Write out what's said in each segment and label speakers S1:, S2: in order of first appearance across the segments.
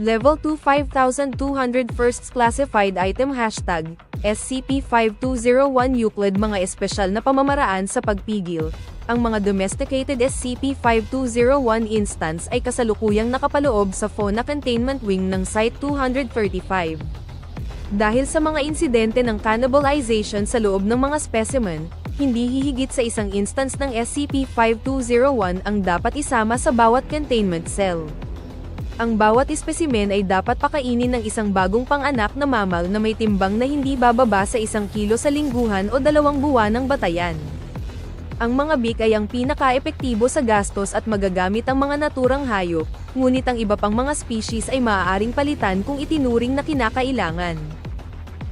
S1: Level 2 5,200 First Classified Item Hashtag, SCP-5201 Euclid. Mga espesyal na pamamaraan sa pagpigil. Ang mga domesticated SCP-5201 instance ay kasalukuyang nakapaloob sa Fauna Containment Wing ng Site-235. Dahil sa mga insidente ng cannibalization sa loob ng mga specimen, hindi hihigit sa isang instance ng SCP-5201 ang dapat isama sa bawat containment cell. Ang bawat espesimen ay dapat pakainin ng isang bagong panganak na mammal na may timbang na hindi bababa sa 1 kilo sa lingguhan o 2 buwan ng batayan. Ang mga bik ay ang pinaka-epektibo sa gastos at magagamit ang mga naturang hayop, ngunit ang iba pang mga species ay maaaring palitan kung itinuring na kinakailangan.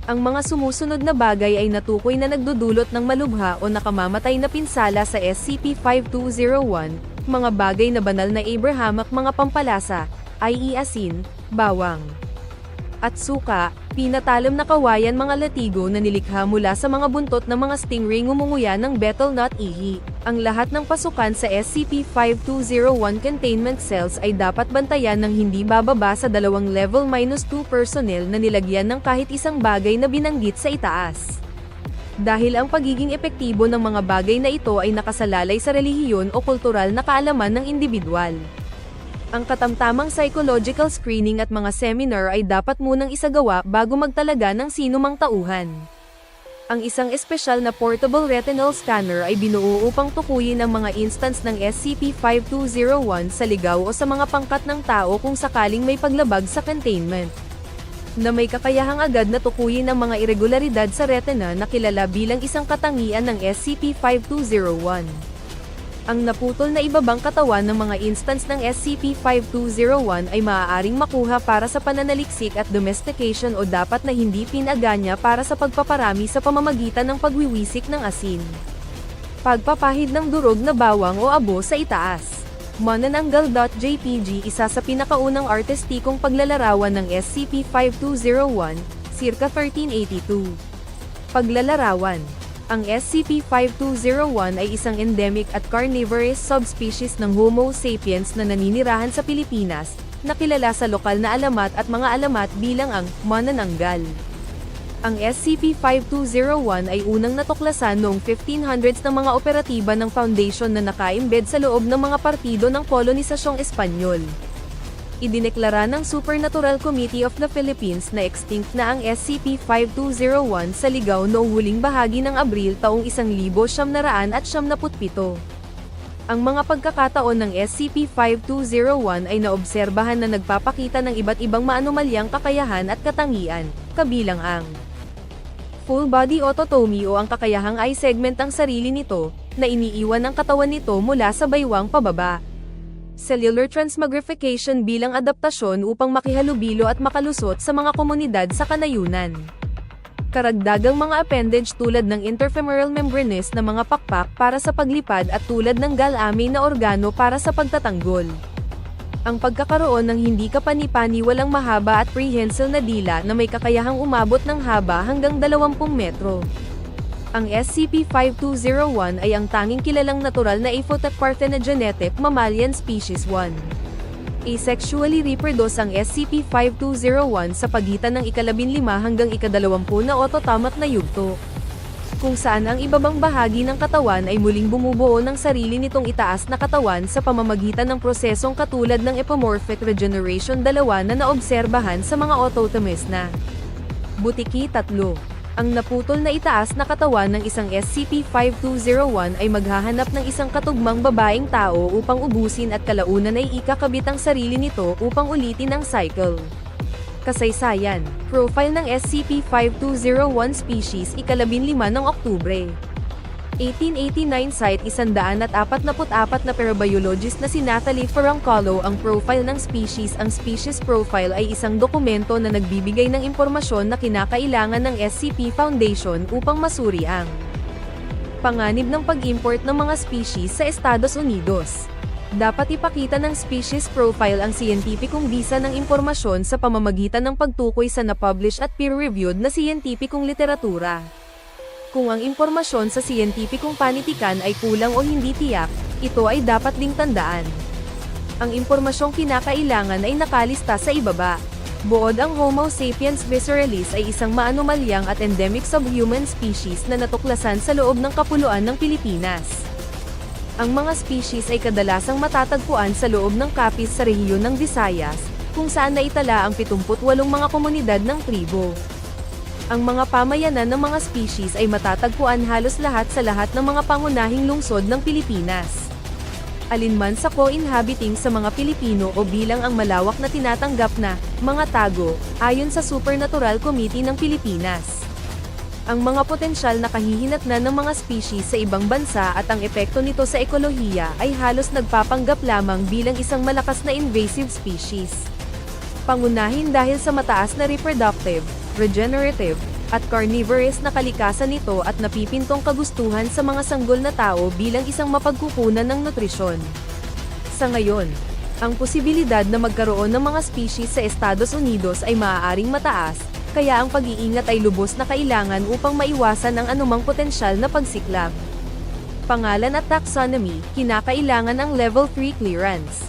S1: Ang mga sumusunod na bagay ay natukoy na nagdudulot ng malubha o nakamamatay na pinsala sa SCP-5201, mga bagay na banal na Abrahamic mga pampalasa, i.e. asin, bawang, at suka, pinatalam na kawayan mga latigo na nilikha mula sa mga buntot ng mga stingray ngumunguya ng betel nut ihi. Ang lahat ng pasukan sa SCP-5201 containment cells ay dapat bantayan ng hindi bababa sa 2 level -2 personnel na nilagyan ng kahit isang bagay na binanggit sa itaas. Dahil ang pagiging epektibo ng mga bagay na ito ay nakasalalay sa relihiyon o kultural na kaalaman ng individual. Ang katamtamang psychological screening at mga seminar ay dapat munang isagawa bago magtalaga ng sinumang tauhan. Ang isang espesyal na portable retinal scanner ay binuo upang tukuyin ang mga instance ng SCP-5201 sa ligaw o sa mga pangkat ng tao kung sakaling may paglabag sa containment, na may kakayahang agad na tukuyin ang mga irregularidad sa retina na kilala bilang isang katangian ng SCP-5201. Ang naputol na ibabang katawan ng mga instance ng SCP-5201 ay maaaring makuha para sa pananaliksik at domestication o dapat na hindi pinaganya para sa pagpaparami sa pamamagitan ng pagwiwisik ng asin, pagpapahid ng durog na bawang o abo sa itaas. Manananggal.jpg, isa sa pinakaunang artistikong paglalarawan ng SCP-5201, circa 1382. Paglalarawan. Ang SCP-5201 ay isang endemic at carnivorous subspecies ng Homo sapiens na naninirahan sa Pilipinas, na kilala sa lokal na alamat at mga alamat bilang ang manananggal. Ang SCP-5201 ay unang natuklasan noong 1500s ng mga operatiba ng Foundation na naka-embed sa loob ng mga partido ng kolonisasyong Espanyol. Idineklara ng Supernatural Committee of the Philippines na extinct na ang SCP-5201 sa ligaw noong huling bahagi ng Abril taong 1997. Ang mga pagkakataon ng SCP-5201 ay naobserbahan na nagpapakita ng iba't ibang maanomalyang kakayahan at katangian, kabilang ang full-body autotomy o ang kakayahang i-segment ang sarili nito, na iniiwan ang katawan nito mula sa baywang pababa. Cellular transmogrification bilang adaptasyon upang makihalubilo at makalusot sa mga komunidad sa kanayunan. Karagdagang mga appendage tulad ng interfemoral membranous na mga pakpak para sa paglipad at tulad ng galame na organo para sa pagtatanggol. Ang pagkakaroon ng hindi kapani-pani walang mahaba at prehensile na dila na may kakayahang umabot ng haba hanggang 20 metro. Ang SCP-5201 ay ang tanging kilalang natural na aphotic-parthenogenetic mammalian species 1. Asexually reproduce ang SCP-5201 sa pagitan ng ika-15 hanggang ika-20 na autotomate na yugto, kung saan ang ibabang bahagi ng katawan ay muling bumubuo ng sarili nitong itaas na katawan sa pamamagitan ng prosesong katulad ng epimorphic regeneration 2 na naobserbahan sa mga autotomous na butiki 3. Ang naputol na itaas na katawan ng isang SCP-5201 ay maghahanap ng isang katugmang babaeng tao upang ubusin at kalaunan ay ikakabit ang sarili nito upang ulitin ang cycle. Kasaysayan. Profile ng SCP-5201 species ika-15 ng Oktubre 1889. Site 144 na parabiologist na si Nathalie Ferrancolo. Ang profile ng species. Ang species profile ay isang dokumento na nagbibigay ng impormasyon na kinakailangan ng SCP Foundation upang masuri ang panganib ng pag-import ng mga species sa Estados Unidos. Dapat ipakita ng species profile ang siyentipikong bisa ng impormasyon sa pamamagitan ng pagtukoy sa na-publish at peer-reviewed na siyentipikong literatura. Kung ang impormasyon sa siyentipikong panitikan ay kulang o hindi tiyak, ito ay dapat ding tandaan. Ang impormasyong kinakailangan ay nakalista sa ibaba. Buod ang Homo sapiens visceralis ay isang maanomalyang at endemic subhuman species na natuklasan sa loob ng kapuluan ng Pilipinas. Ang mga species ay kadalasang matatagpuan sa loob ng Capiz sa rehiyon ng Visayas, kung saan naitala ang 78 mga komunidad ng tribo. Ang mga pamayanan ng mga species ay matatagpuan halos lahat sa lahat ng mga pangunahing lungsod ng Pilipinas. Alinman sa co-inhabiting sa mga Pilipino o bilang ang malawak na tinatanggap na mga tago, ayon sa Supernatural Committee ng Pilipinas. Ang mga potensyal na kahihinatnan ng mga species sa ibang bansa at ang epekto nito sa ekolohiya ay halos nagpapanggap lamang bilang isang malakas na invasive species. Pangunahin dahil sa mataas na reproductive, regenerative, at carnivorous na kalikasan nito at napipintong kagustuhan sa mga sanggol na tao bilang isang mapagkukunan ng nutrisyon. Sa ngayon, ang posibilidad na magkaroon ng mga species sa Estados Unidos ay maaaring mataas, kaya ang pag-iingat ay lubos na kailangan upang maiwasan ang anumang potensyal na pagsiklab. Pangalan at taxonomy, kinakailangan ang Level 3 clearance.